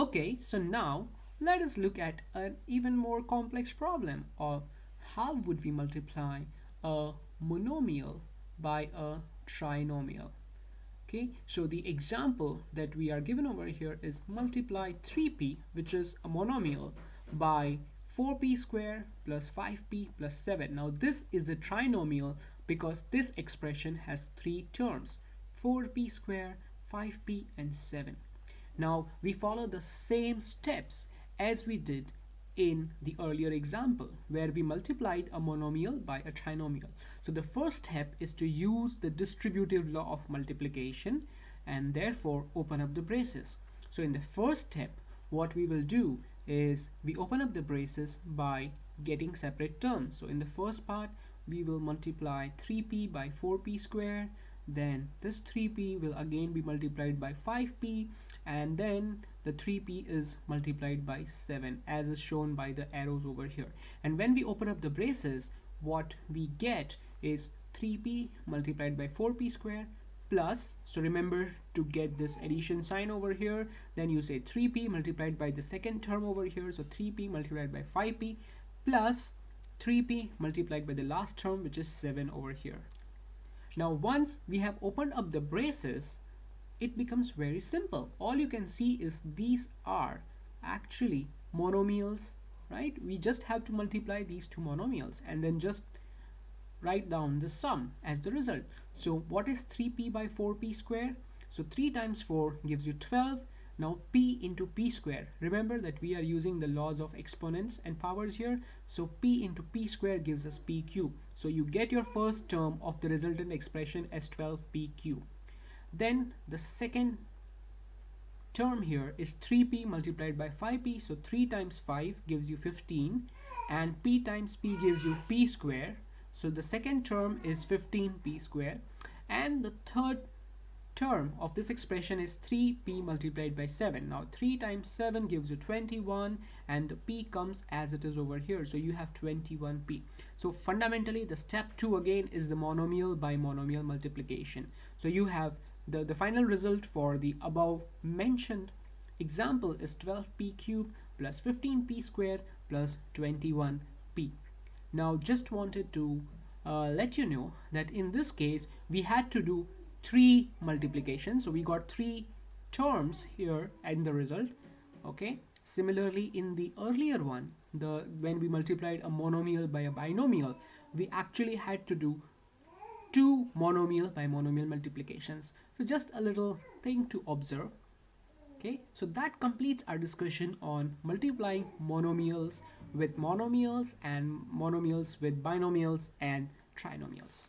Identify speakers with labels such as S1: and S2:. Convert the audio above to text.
S1: Okay, so now let us look at an even more complex problem of how would we multiply a monomial by a trinomial. Okay, so the example that we are given over here is multiply 3p, which is a monomial, by 4p square plus 5p plus 7. Now this is a trinomial because this expression has three terms: 4p square, 5p and 7. Now we follow the same steps as we did in the earlier example where we multiplied a monomial by a trinomial. So the first step is to use the distributive law of multiplication and therefore open up the braces. So in the first step, what we will do is we open up the braces by getting separate terms. So in the first part, we will multiply 3p by 4p square, then this 3p will again be multiplied by 5p, and then the 3p is multiplied by 7 as is shown by the arrows over here. And when we open up the braces, what we get is 3p multiplied by 4p square plus, so remember to get this addition sign over here, then you say 3p multiplied by the second term over here, so 3p multiplied by 5p plus 3p multiplied by the last term, which is 7 over here. Now once we have opened up the braces, it becomes very simple. All you can see is these are actually monomials, right? We just have to multiply these two monomials and then just write down the sum as the result. So what is 3p by 4p square? So 3 times 4 gives you 12. Now p into p square. Remember that we are using the laws of exponents and powers here. So p into p square gives us p cube. So you get your first term of the resultant expression as 12p cube. Then the second term here is 3p multiplied by 5p. So 3 times 5 gives you 15 and p times p gives you p square. So the second term is 15p square, and the third term of this expression is 3p multiplied by 7. Now 3 times 7 gives you 21 and the p comes as it is over here. So you have 21p. So fundamentally the step 2 again is the monomial by monomial multiplication. So you have the final result for the above mentioned example is 12p cube plus 15p square plus 21p. Now just wanted to let you know that in this case we had to do 3 multiplications, so we got 3 terms here in the result. Okay, similarly in the earlier one, when we multiplied a monomial by a binomial, we actually had to do 2 monomial by monomial multiplications. So just a little thing to observe. Okay, so that completes our discussion on multiplying monomials with monomials and monomials with binomials and trinomials.